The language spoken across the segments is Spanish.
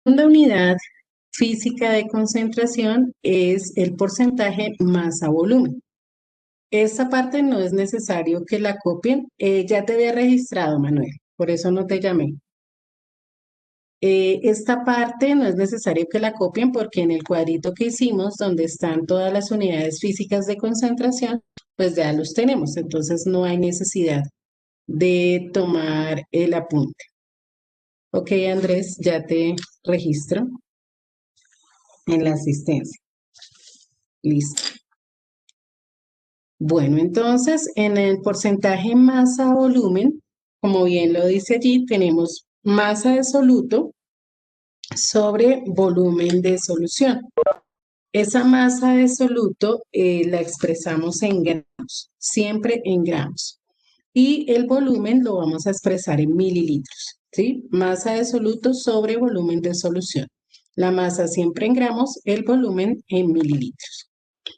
La unidad física de concentración es el porcentaje masa volumen. Esta parte no es necesario que la copien. Ya te había registrado, Manuel, por eso no te llamé. Esta parte no es necesario que la copien porque en el cuadrito que hicimos, donde están todas las unidades físicas de concentración, pues ya los tenemos. Entonces no hay necesidad de tomar el apunte. Ok, Andrés, ya te registro en la asistencia. Listo. Bueno, entonces en el porcentaje masa-volumen, como bien lo dice allí, tenemos masa de soluto sobre volumen de solución. Esa masa de soluto la expresamos en gramos, siempre en gramos. Y el volumen lo vamos a expresar en mililitros, ¿sí? Masa de soluto sobre volumen de solución. La masa siempre en gramos, el volumen en mililitros.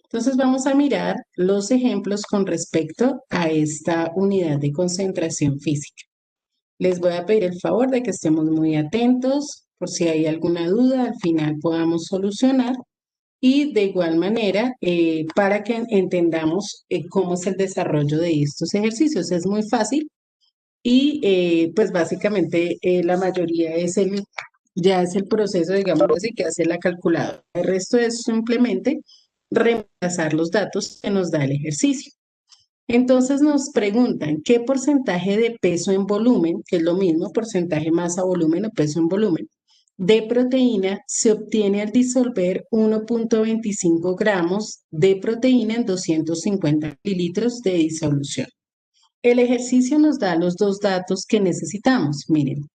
Entonces vamos a mirar los ejemplos con respecto a esta unidad de concentración física. Les voy a pedir el favor de que estemos muy atentos por si hay alguna duda, al final podamos solucionar y de igual manera para que entendamos cómo es el desarrollo de estos ejercicios. Es muy fácil y pues básicamente la mayoría ya es el proceso, digamos así, que hace la calculadora. El resto es simplemente reemplazar los datos que nos da el ejercicio. Entonces nos preguntan qué porcentaje de peso en volumen, que es lo mismo, porcentaje masa volumen o peso en volumen, de proteína se obtiene al disolver 1.25 gramos de proteína en 250 mililitros de disolución. El ejercicio nos da los dos datos que necesitamos. Miren,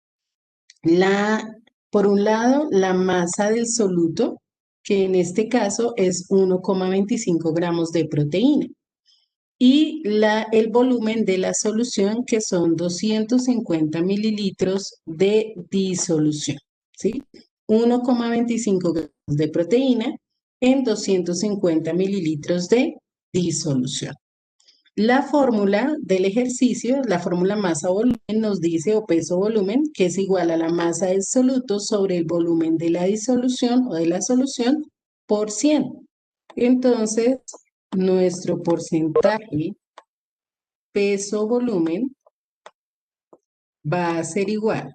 por un lado, la masa del soluto, que en este caso es 1,25 gramos de proteína y el volumen de la solución, que son 250 mililitros de disolución, ¿sí? 1,25 gramos de proteína en 250 mililitros de disolución. La fórmula del ejercicio, la fórmula masa-volumen nos dice, o peso-volumen, que es igual a la masa del soluto sobre el volumen de la disolución o de la solución por 100. Entonces, nuestro porcentaje peso-volumen va a ser igual.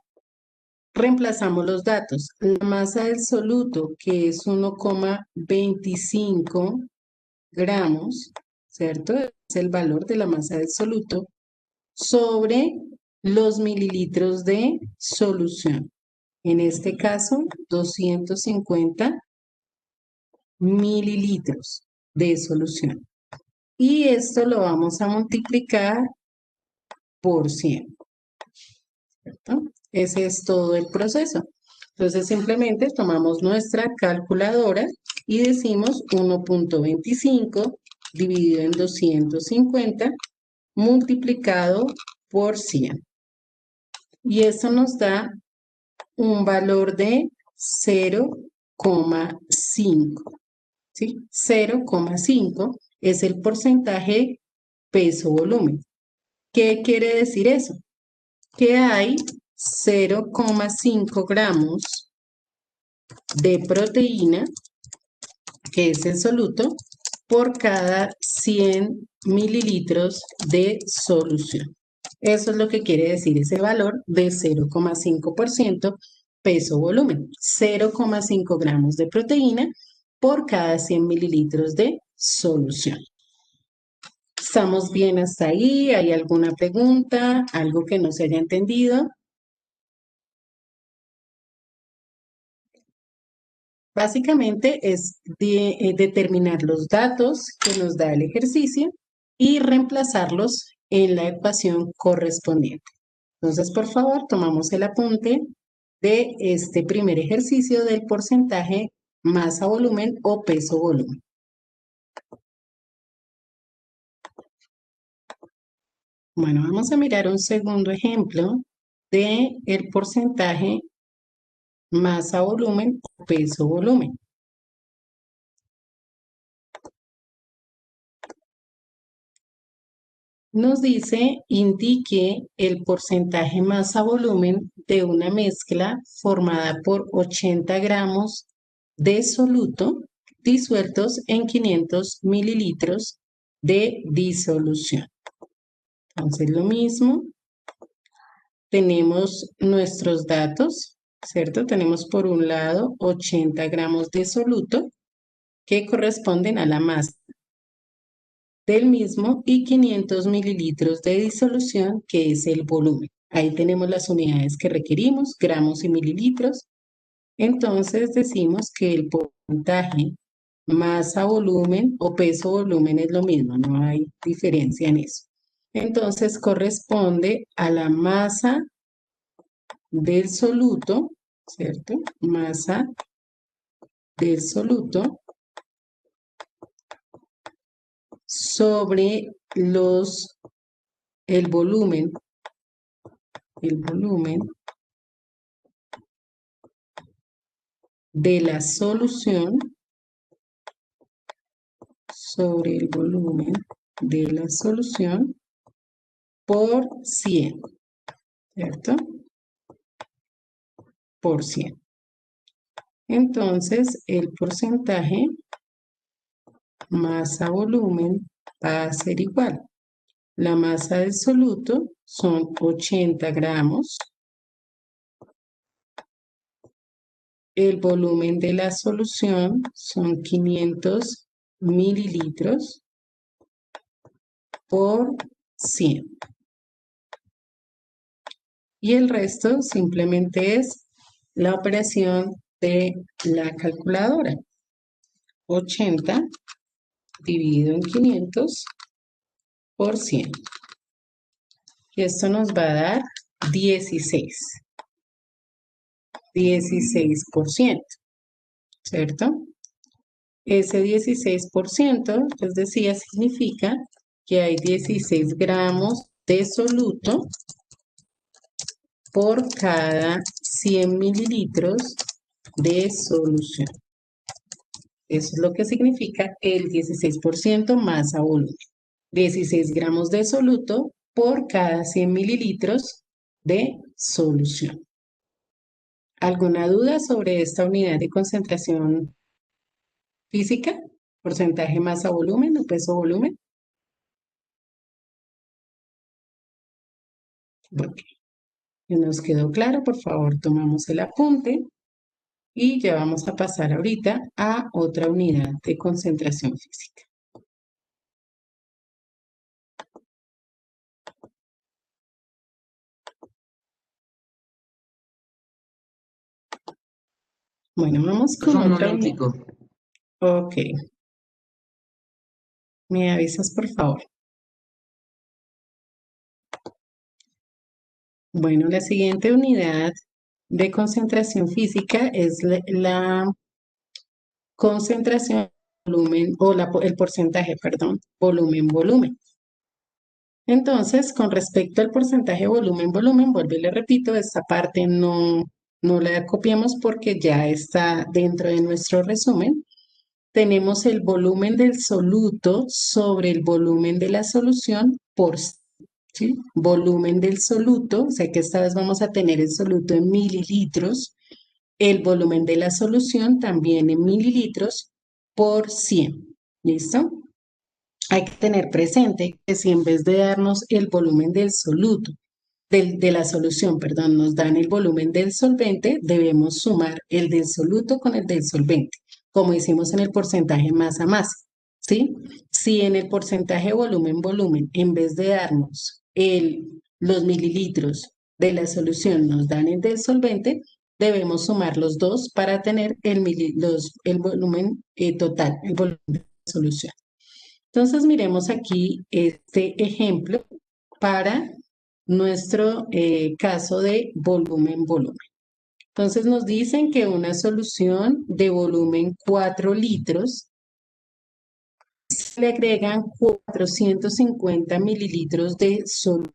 Reemplazamos los datos. La masa del soluto, que es 1,25 gramos, ¿cierto? Es el valor de la masa del soluto sobre los mililitros de solución. En este caso, 250 mililitros de solución. Y esto lo vamos a multiplicar por 100, ¿cierto? Ese es todo el proceso. Entonces simplemente tomamos nuestra calculadora y decimos 1.25 dividido en 250 multiplicado por 100. Y eso nos da un valor de 0,5. ¿Sí? 0,5 es el porcentaje peso-volumen. ¿Qué quiere decir eso? Que hay 0,5 gramos de proteína, que es el soluto, por cada 100 mililitros de solución. Eso es lo que quiere decir ese valor de 0,5% peso-volumen. 0,5 gramos de proteína por cada 100 mililitros de solución. ¿Estamos bien hasta ahí? ¿Hay alguna pregunta? ¿Algo que no se haya entendido? Básicamente es determinar los datos que nos da el ejercicio y reemplazarlos en la ecuación correspondiente. Entonces, por favor, tomamos el apunte de este primer ejercicio del porcentaje masa-volumen o peso-volumen. Bueno, vamos a mirar un segundo ejemplo de el porcentaje masa-volumen o peso-volumen. nos dice, indique el porcentaje masa-volumen de una mezcla formada por 80 gramos de soluto disueltos en 500 mililitros de disolución. Entonces, lo mismo, tenemos nuestros datos, ¿cierto? Tenemos por un lado 80 gramos de soluto que corresponden a la masa del mismo y 500 mililitros de disolución, que es el volumen. Ahí tenemos las unidades que requerimos, gramos y mililitros. Entonces decimos que el porcentaje masa-volumen o peso-volumen es lo mismo, no hay diferencia en eso. Entonces corresponde a la masa del soluto, ¿cierto? Masa del soluto sobre el volumen de la solución sobre el volumen de la solución por 100, ¿cierto? Por 100. Entonces, el porcentaje masa-volumen va a ser igual. La masa del soluto son 80 gramos. El volumen de la solución son 500 mililitros por 100. Y el resto simplemente es la operación de la calculadora. 80 dividido en 500 por 100. Y esto nos va a dar 16. 16%, ¿cierto? Ese 16%, les decía, significa que hay 16 gramos de soluto por cada 100 mililitros de solución. Eso es lo que significa el 16% masa volumen. 16 gramos de soluto por cada 100 mililitros de solución. ¿Alguna duda sobre esta unidad de concentración física? ¿Porcentaje masa volumen o peso volumen? Ok. ¿Nos quedó claro? Por favor, tomamos el apunte y ya vamos a pasar ahorita a otra unidad de concentración física. Bueno, vamos con Un otra unidad. momentico. Ok. ¿Me avisas, por favor? Bueno, la siguiente unidad de concentración física es la concentración volumen o el porcentaje, perdón, volumen-volumen. Entonces, con respecto al porcentaje volumen-volumen, vuelvo y le repito, esta parte no la copiamos porque ya está dentro de nuestro resumen. Tenemos el volumen del soluto sobre el volumen de la solución por ¿sí? Volumen del soluto, o sea que esta vez vamos a tener el soluto en mililitros, el volumen de la solución también en mililitros por 100. ¿Listo? Hay que tener presente que si en vez de darnos el volumen del soluto, de la solución, perdón, nos dan el volumen del solvente, debemos sumar el del soluto con el del solvente, como hicimos en el porcentaje masa a masa, ¿sí? Si en el porcentaje volumen-volumen, en vez de darnos los mililitros de la solución, nos dan el del solvente, debemos sumar los dos para tener el volumen total, el volumen de la solución. Entonces, miremos aquí este ejemplo para nuestro caso de volumen-volumen. Entonces, nos dicen que una solución de volumen 4 litros se le agregan 450 mililitros de solución.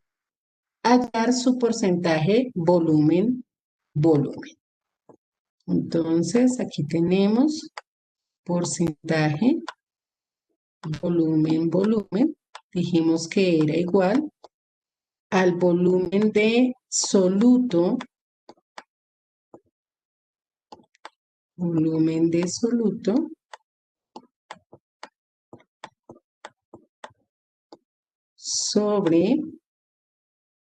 Hallar su porcentaje volumen-volumen. Entonces, aquí tenemos porcentaje volumen-volumen. dijimos que era igual al volumen de soluto sobre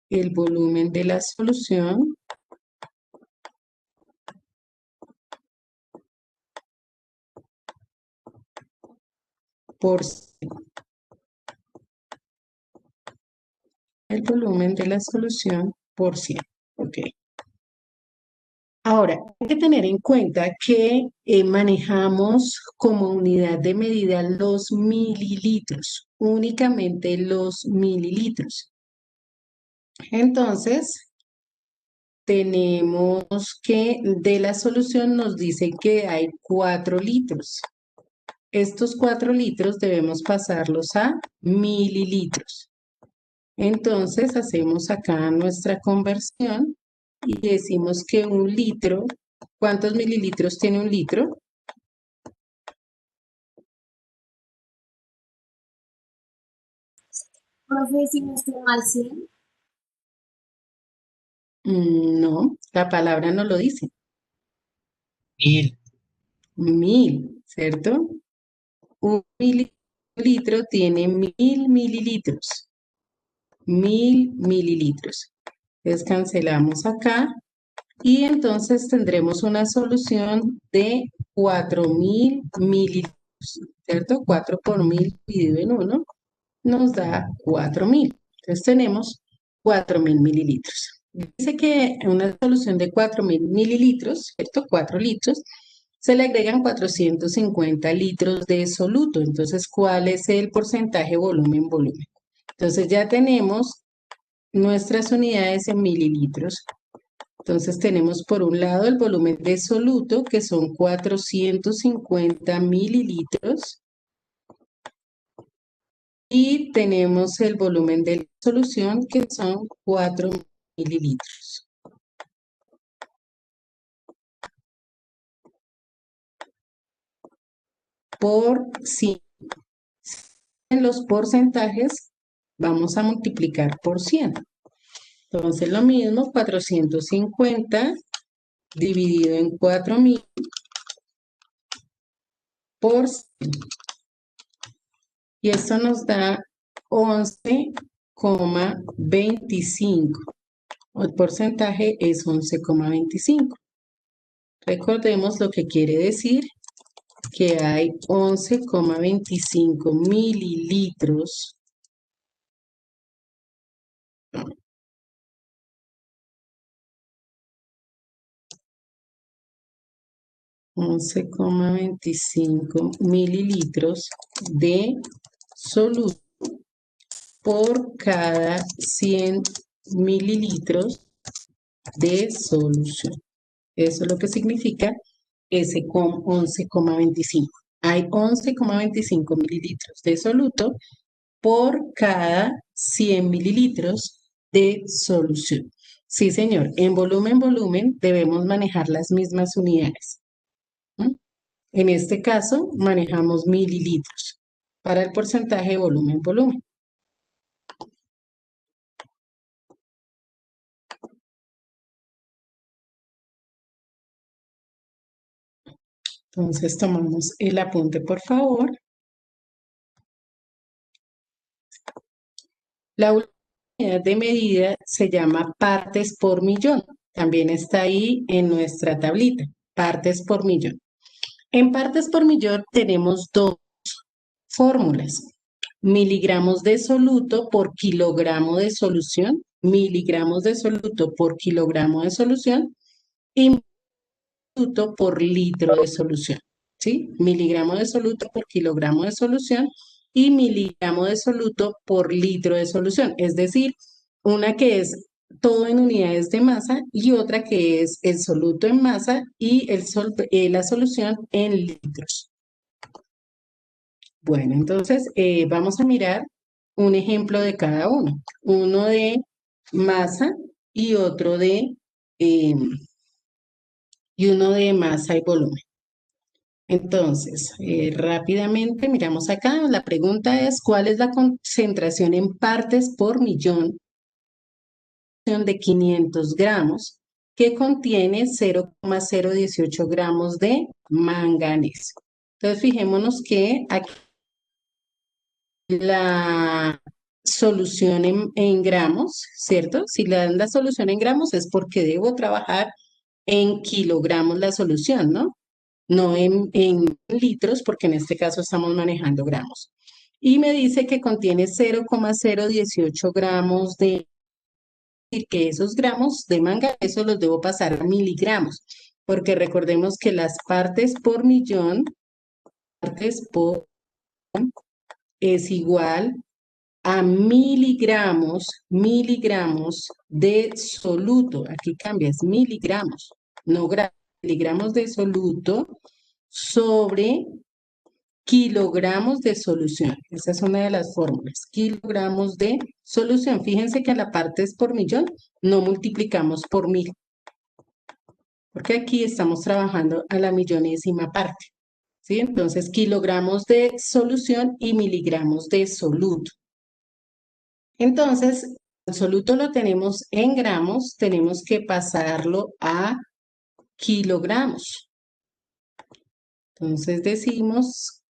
el volumen de la solución por el volumen de la solución por 100. Ok. Ahora, hay que tener en cuenta que manejamos como unidad de medida los mililitros, únicamente los mililitros. Entonces, tenemos que de la solución nos dice que hay 4 litros. Estos 4 litros debemos pasarlos a mililitros. Entonces, hacemos acá nuestra conversión y decimos que un litro, ¿cuántos mililitros tiene un litro? Profe, si no estoy mal, 100. No, la palabra no lo dice. 1000. 1000, ¿cierto? Un mililitro tiene 1000 mililitros. 1000 mililitros. Entonces cancelamos acá y entonces tendremos una solución de 4000 mililitros, ¿cierto? 4 por 1000 dividido en 1 nos da 4000. Entonces tenemos 4000 mililitros. Dice que en una solución de 4000 mililitros, ¿cierto? 4 litros, se le agregan 450 litros de soluto. Entonces, ¿cuál es el porcentaje volumen-volumen? Entonces ya tenemos nuestras unidades en mililitros. Entonces tenemos por un lado el volumen de soluto, que son 450 mililitros, y tenemos el volumen de la solución, que son 4 mililitros. Por 100. En los porcentajes vamos a multiplicar por 100. Entonces lo mismo, 450 dividido en 4000 por 100. Y esto nos da 11,25. El porcentaje es 11,25. Recordemos lo que quiere decir que hay 11,25 mililitros 11,25 mililitros de soluto por cada 100 mililitros de solución. Eso es lo que significa ese con 11,25. Hay 11,25 mililitros de soluto por cada 100 mililitros de solución. Sí, señor. En volumen debemos manejar las mismas unidades. ¿Mm? En este caso, manejamos mililitros para el porcentaje volumen-volumen. Entonces, tomamos el apunte, por favor. La última unidad de medida se llama partes por millón. También está ahí en nuestra tablita, partes por millón. En partes por millón tenemos dos fórmulas. Miligramos de soluto por kilogramo de solución, miligramos de soluto por kilogramo de solución y soluto por litro de solución. ¿Sí? Miligramo de soluto por kilogramo de solución y miligramo de soluto por litro de solución. Es decir, una que es todo en unidades de masa y otra que es el soluto en masa y la solución en litros. Bueno, entonces vamos a mirar un ejemplo de cada uno. Uno de masa y otro de, y uno de masa y volumen. Entonces, rápidamente miramos acá. La pregunta es, ¿cuál es la concentración en partes por millón de 500 gramos que contiene 0,018 gramos de manganeso? Entonces, fijémonos que aquí la solución en gramos, ¿cierto? Si le dan la solución en gramos es porque debo trabajar en kilogramos la solución, ¿no? No en litros, porque en este caso estamos manejando gramos. Y me dice que contiene 0,018 gramos de, decir que esos gramos de manganeso los debo pasar a miligramos, porque recordemos que las partes por millón, partes por es igual a miligramos de soluto. Aquí cambia, es miligramos, no gramos, miligramos de soluto sobre kilogramos de solución. Esa es una de las fórmulas. Kilogramos de solución. Fíjense que a la parte es por millón, no multiplicamos por 1000, porque aquí estamos trabajando a la millonésima parte. ¿Sí? Entonces, kilogramos de solución y miligramos de soluto. Entonces, el soluto lo tenemos en gramos, tenemos que pasarlo a kilogramos. Entonces decimos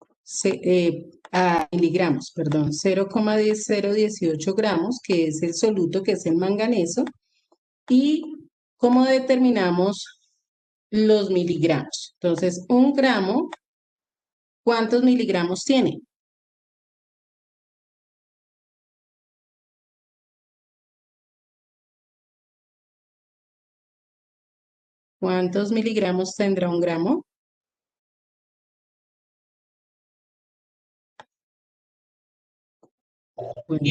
a miligramos, perdón, 0,018 gramos, que es el soluto, que es el manganeso. ¿Y cómo determinamos los miligramos? Entonces, un gramo, ¿cuántos miligramos tiene? ¿Cuántos miligramos tendrá un gramo? Bueno,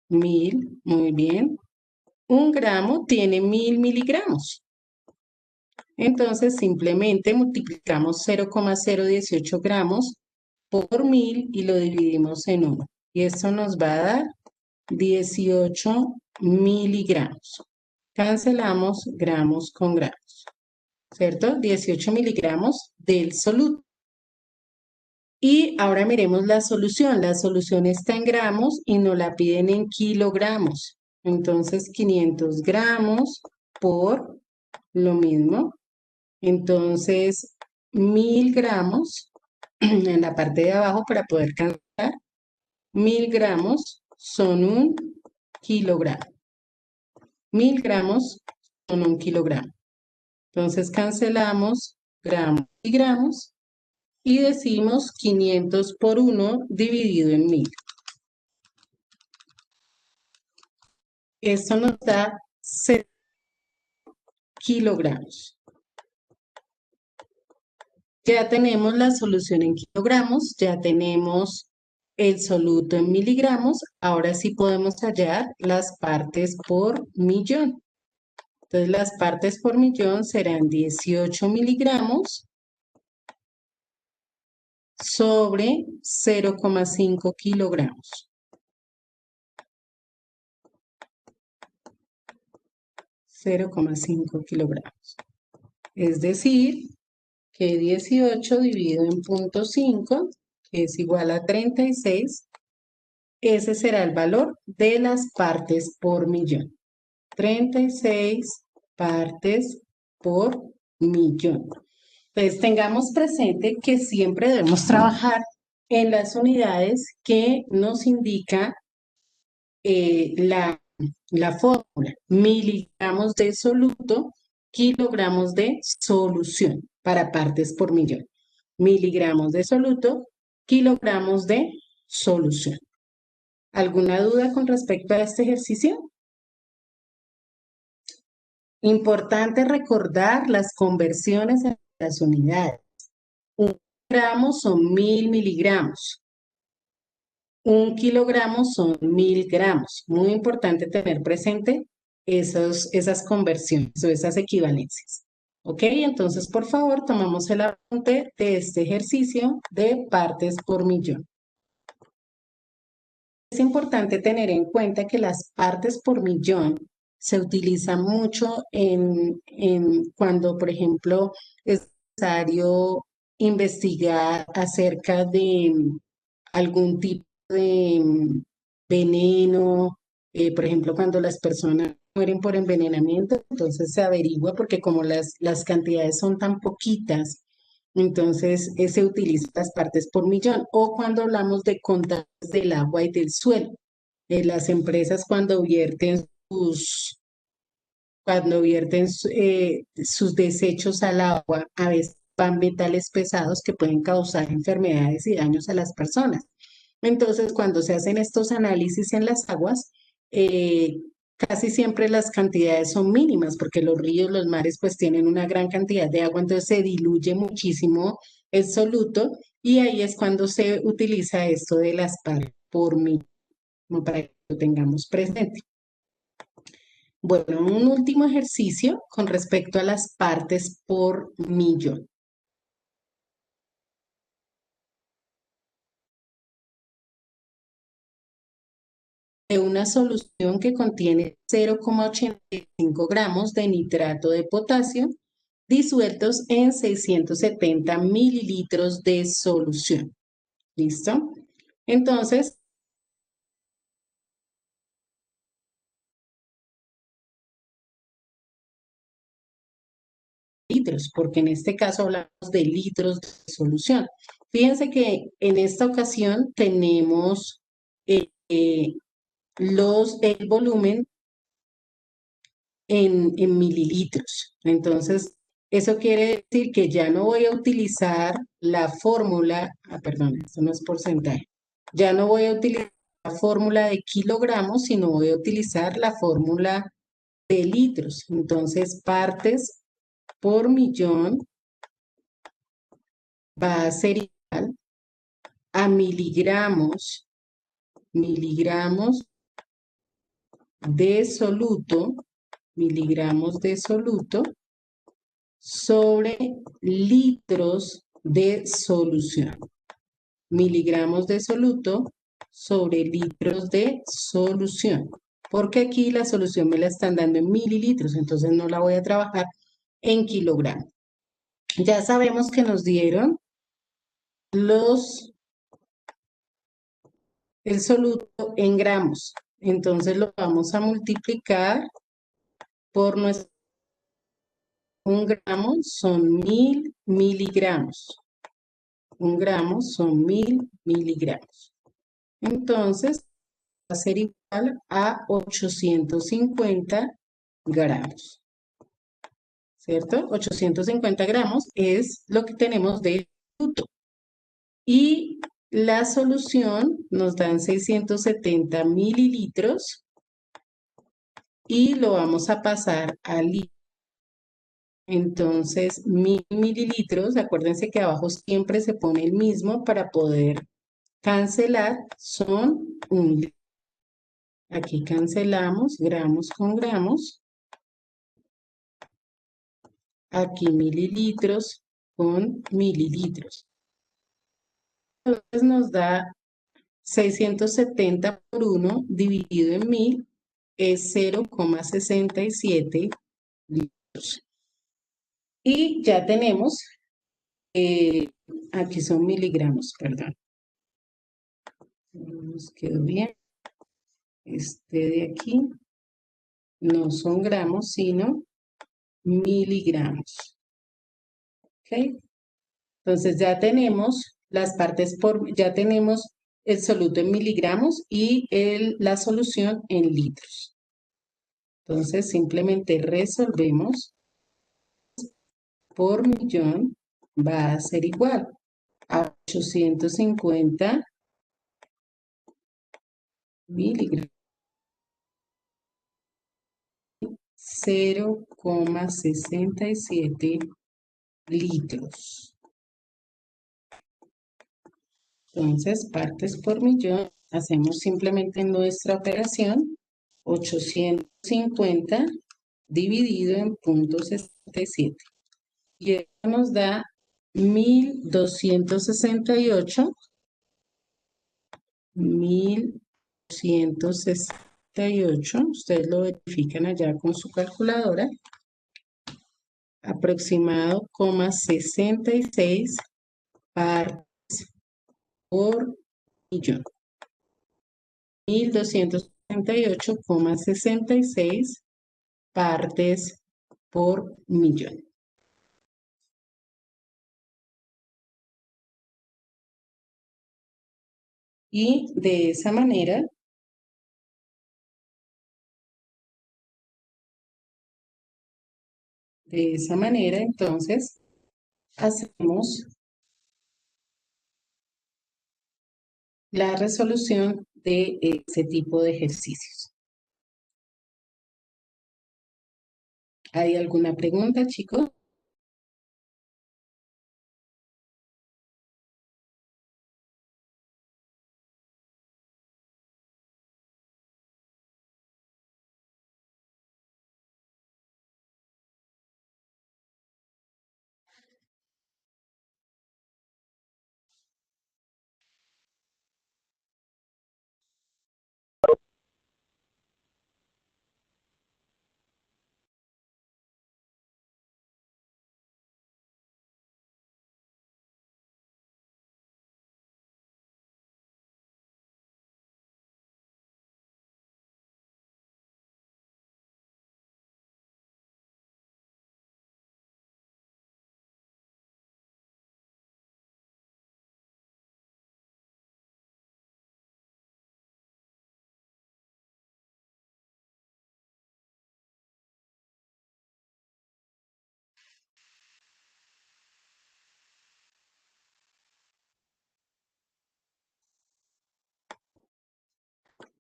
1000, muy bien. Un gramo tiene 1000 miligramos. Entonces, simplemente multiplicamos 0,018 gramos por 1000 y lo dividimos en 1. Y esto nos va a dar 18 miligramos. Cancelamos gramos con gramos, ¿cierto? 18 miligramos del soluto. Y ahora miremos la solución. La solución está en gramos y nos la piden en kilogramos. Entonces, 500 gramos por lo mismo. Entonces, 1000 gramos en la parte de abajo para poder cancelar. 1000 gramos son un kilogramo. 1000 gramos son un kilogramo. Entonces, cancelamos gramos y gramos y decimos 500 por 1 dividido en 1000. Esto nos da 0 kilogramos. Ya tenemos la solución en kilogramos, ya tenemos el soluto en miligramos, ahora sí podemos hallar las partes por millón. Entonces las partes por millón serán 18 miligramos sobre 0,5 kilogramos. 0,5 kilogramos. Es decir, que 18 dividido en 0,5, que es igual a 36, ese será el valor de las partes por millón. 36 partes por millón. Entonces, tengamos presente que siempre debemos trabajar en las unidades que nos indica la fórmula. Miligramos de soluto, kilogramos de solución para partes por millón. Miligramos de soluto, kilogramos de solución. ¿Alguna duda con respecto a este ejercicio? Importante recordar las conversiones en las unidades. Un gramo son 1000 miligramos. Un kilogramo son 1000 gramos. Muy importante tener presente esas conversiones o esas equivalencias. ¿Ok? Entonces, por favor, tomamos el apunte de este ejercicio de partes por millón. Es importante tener en cuenta que las partes por millón se utilizan mucho cuando, por ejemplo, es necesario investigar acerca de algún tipo de veneno, por ejemplo, cuando las personas mueren por envenenamiento, entonces se averigua porque como las cantidades son tan poquitas, entonces se utilizan las partes por millón. O cuando hablamos de contaminantes del agua y del suelo, las empresas cuando vierten sus desechos al agua, a veces van metales pesados que pueden causar enfermedades y daños a las personas. Entonces, cuando se hacen estos análisis en las aguas, eh, casi siempre las cantidades son mínimas, porque los ríos, los mares, pues tienen una gran cantidad de agua, entonces se diluye muchísimo el soluto y ahí es cuando se utiliza esto de las partes por mí, como para que lo tengamos presente. Bueno, un último ejercicio con respecto a las partes por millón. De una solución que contiene 0,85 gramos de nitrato de potasio disueltos en 670 mililitros de solución. ¿Listo? Entonces, litros, porque en este caso hablamos de litros de solución. Fíjense que en esta ocasión tenemos el volumen en mililitros. Entonces, eso quiere decir que ya no voy a utilizar la fórmula, perdón, esto no es porcentaje, ya no voy a utilizar la fórmula de kilogramos, sino voy a utilizar la fórmula de litros. Entonces, partes por millón va a ser igual a miligramos de soluto, miligramos de soluto sobre litros de solución. Miligramos de soluto sobre litros de solución. Porque aquí la solución me la están dando en mililitros, entonces no la voy a trabajar en kilogramos. Ya sabemos que nos dieron el soluto en gramos. Entonces lo vamos a multiplicar por nuestro 1 gramo son 1000 miligramos. 1 gramo son 1000 miligramos. Entonces, va a ser igual a 850 gramos. ¿Cierto? 850 gramos es lo que tenemos de fruto. Y la solución nos dan 670 mililitros y lo vamos a pasar a litros. Entonces, 1000 mililitros, acuérdense que abajo siempre se pone el mismo para poder cancelar, son 1 litro. Aquí cancelamos gramos con gramos. Aquí mililitros con mililitros. Entonces nos da 670 por 1 dividido en 1000 es 0,67 litros. Y ya tenemos, aquí son miligramos, perdón. Nos quedó bien. Este de aquí no son gramos, sino miligramos. ¿Ok? Entonces ya tenemos las partes ya tenemos el soluto en miligramos y la solución en litros. Entonces simplemente resolvemos por millón va a ser igual a 850 miligramos. 0,67 litros. Entonces, partes por millón, hacemos simplemente nuestra operación, 850 dividido en 0,67. Y esto nos da 1268, 1268, ustedes lo verifican allá con su calculadora, aproximado, 66 partes por millón. 1.268,66 partes por millón. Y de esa manera, entonces, hacemos la resolución de ese tipo de ejercicios. ¿Hay alguna pregunta, chicos?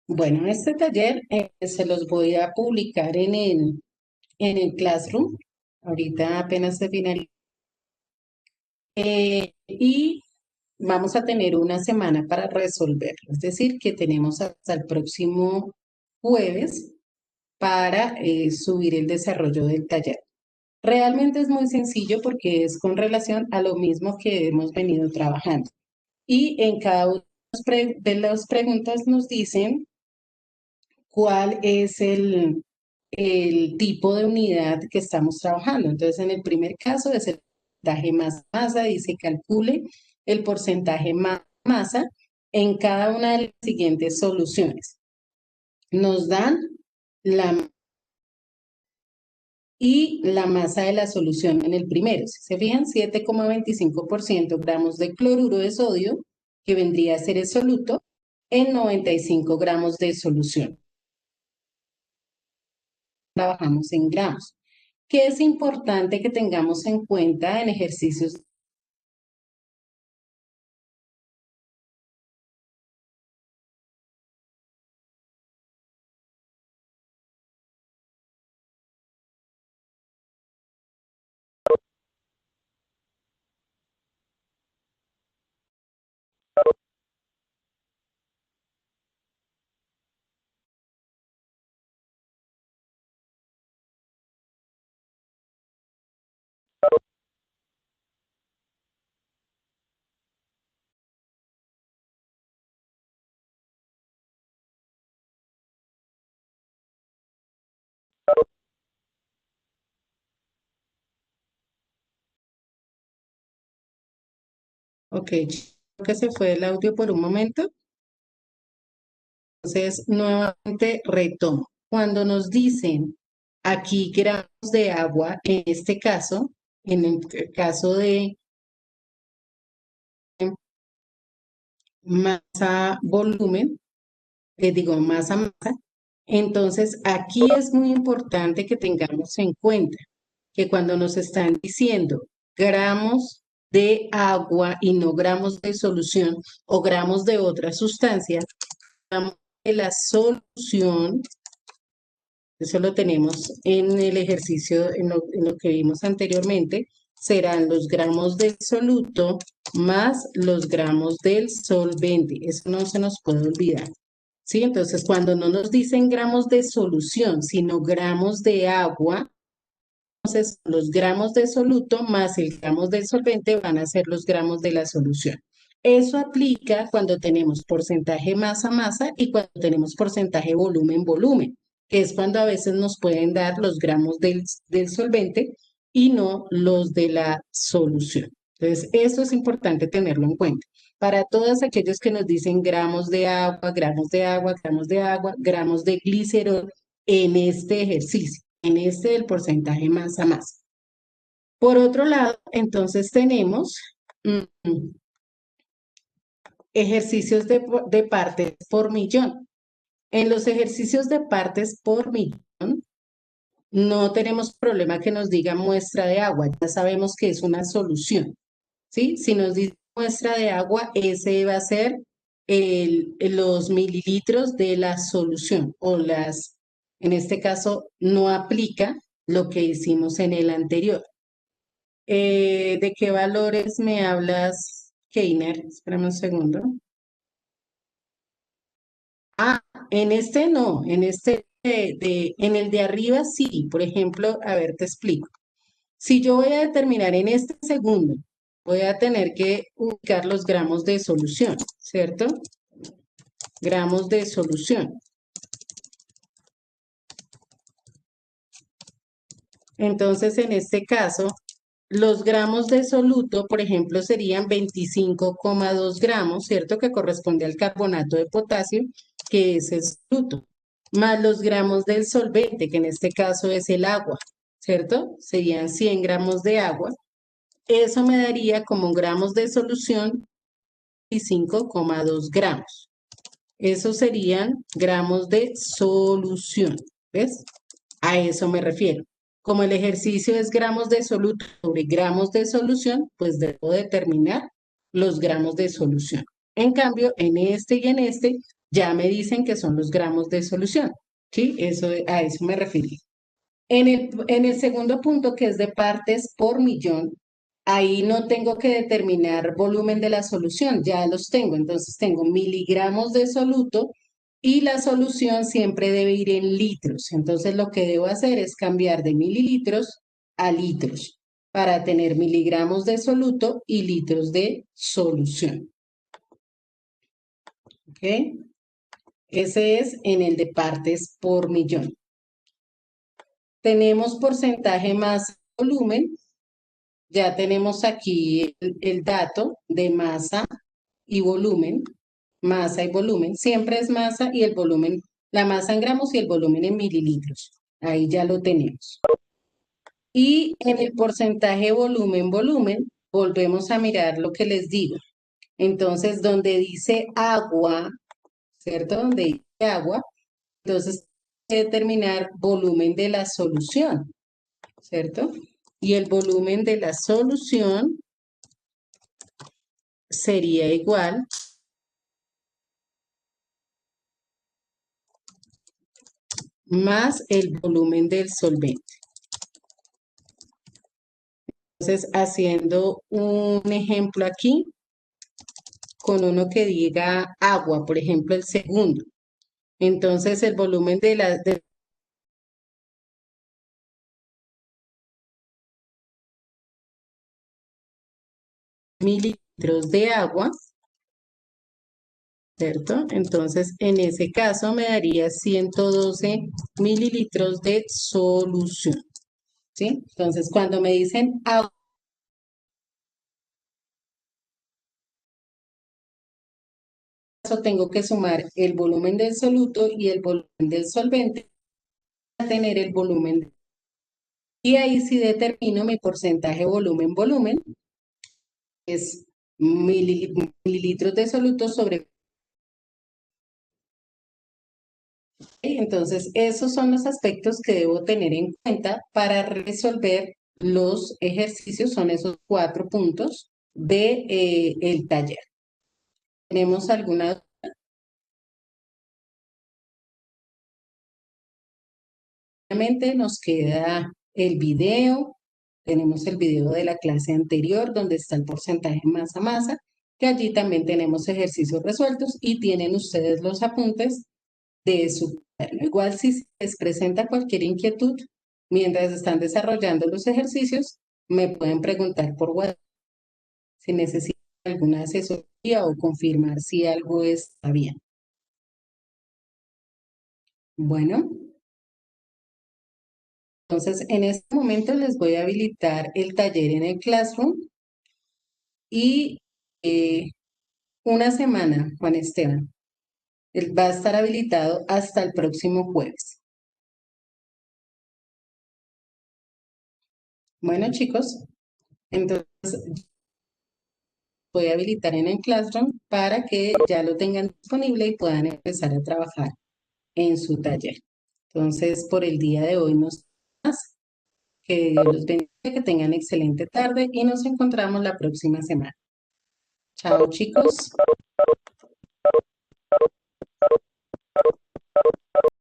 Bueno, este taller se los voy a publicar en el Classroom. Ahorita apenas se finaliza. Y vamos a tener una semana para resolverlo. Es decir, que tenemos hasta el próximo jueves para subir el desarrollo del taller. Realmente es muy sencillo porque es con relación a lo mismo que hemos venido trabajando. Y en cada una de las preguntas nos dicen cuál es el tipo de unidad que estamos trabajando. Entonces, en el primer caso es el porcentaje masa, dice calcule el porcentaje masa en cada una de las siguientes soluciones. Nos dan la y la masa de la solución en el primero. Si se fijan, 7,25% gramos de cloruro de sodio, que vendría a ser el soluto, en 95 gramos de solución. Trabajamos en gramos. ¿Qué es importante que tengamos en cuenta en ejercicios? Ok, creo que se fue el audio por un momento. Entonces, nuevamente retomo. Cuando nos dicen aquí gramos de agua, en este caso, en el caso de masa volumen, digo masa, entonces aquí es muy importante que tengamos en cuenta que cuando nos están diciendo gramos de agua y no gramos de solución o gramos de otra sustancia, gramos de la solución, eso lo tenemos en el ejercicio, en lo que vimos anteriormente, serán los gramos del soluto más los gramos del solvente. Eso no se nos puede olvidar. ¿Sí? Entonces, cuando no nos dicen gramos de solución, sino gramos de agua, entonces los gramos de soluto más el gramos del solvente van a ser los gramos de la solución. Eso aplica cuando tenemos porcentaje masa y cuando tenemos porcentaje volumen, que es cuando a veces nos pueden dar los gramos del solvente y no los de la solución. Entonces, eso es importante tenerlo en cuenta. Para todos aquellos que nos dicen gramos de agua, gramos de agua, gramos de agua, gramos de glicerol en este ejercicio, en este del porcentaje masa masa. Por otro lado, entonces tenemos ejercicios de partes por millón. En los ejercicios de partes por millón, no tenemos problema que nos diga muestra de agua, ya sabemos que es una solución, ¿sí? Si nos dice muestra de agua, ese va a ser los mililitros de la solución o en este caso, no aplica lo que hicimos en el anterior. ¿De qué valores me hablas, Keiner? Espérame un segundo. Ah, en este no, en este en el de arriba sí. Por ejemplo, a ver, te explico. Si yo voy a determinar en este segundo, voy a tener que ubicar los gramos de solución, ¿cierto? Gramos de solución. Entonces, en este caso, los gramos de soluto, por ejemplo, serían 25,2 gramos, ¿cierto? Que corresponde al carbonato de potasio, que es el soluto, más los gramos del solvente, que en este caso es el agua, ¿cierto? Serían 100 gramos de agua. Eso me daría como gramos de solución 25,2 gramos. Esos serían gramos de solución, ¿ves? A eso me refiero. Como el ejercicio es gramos de soluto sobre gramos de solución, pues debo determinar los gramos de solución. En cambio, en este y en este ya me dicen que son los gramos de solución, ¿sí? A eso me refiero. En el segundo punto, que es de partes por millón, ahí no tengo que determinar volumen de la solución, ya los tengo. Entonces tengo miligramos de soluto y la solución siempre debe ir en litros. Entonces lo que debo hacer es cambiar de mililitros a litros para tener miligramos de soluto y litros de solución. ¿Ok? Ese es en el de partes por millón. Tenemos porcentaje más volumen. Ya tenemos aquí el dato de masa y volumen. Masa y volumen. Siempre es masa y el volumen, la masa en gramos y el volumen en mililitros. Ahí ya lo tenemos. Y en el porcentaje volumen, volvemos a mirar lo que les digo. Entonces, donde dice agua, ¿cierto? Donde dice agua, entonces hay que determinar volumen de la solución, ¿cierto? Y el volumen de la solución sería igual más el volumen del solvente. Entonces, haciendo un ejemplo aquí, con uno que diga agua, por ejemplo, el segundo. Entonces, el volumen de mililitros de agua, ¿cierto? Entonces, en ese caso me daría 112 mililitros de solución, ¿sí? Entonces, cuando me dicen agua, tengo que sumar el volumen del soluto y el volumen del solvente para tener el volumen. Y ahí sí determino mi porcentaje volumen, es mililitros de soluto sobre. Entonces, esos son los aspectos que debo tener en cuenta para resolver los ejercicios, son esos 4 puntos de, el taller. ¿Tenemos alguna duda? Obviamente nos queda el video, tenemos el video de la clase anterior donde está el porcentaje masa masa, que allí también tenemos ejercicios resueltos y tienen ustedes los apuntes de su cuaderno. Igual si se les presenta cualquier inquietud mientras están desarrollando los ejercicios, me pueden preguntar por WhatsApp si necesitan alguna asesoría o confirmar si algo está bien. Bueno, entonces en este momento les voy a habilitar el taller en el Classroom y una semana, Juan Esteban. Él va a estar habilitado hasta el próximo jueves. Bueno, chicos, entonces voy a habilitar en el Classroom para que ya lo tengan disponible y puedan empezar a trabajar en su taller. Entonces, por el día de hoy nos más. Que Dios los bendiga, que tengan excelente tarde y nos encontramos la próxima semana. Chao, chicos.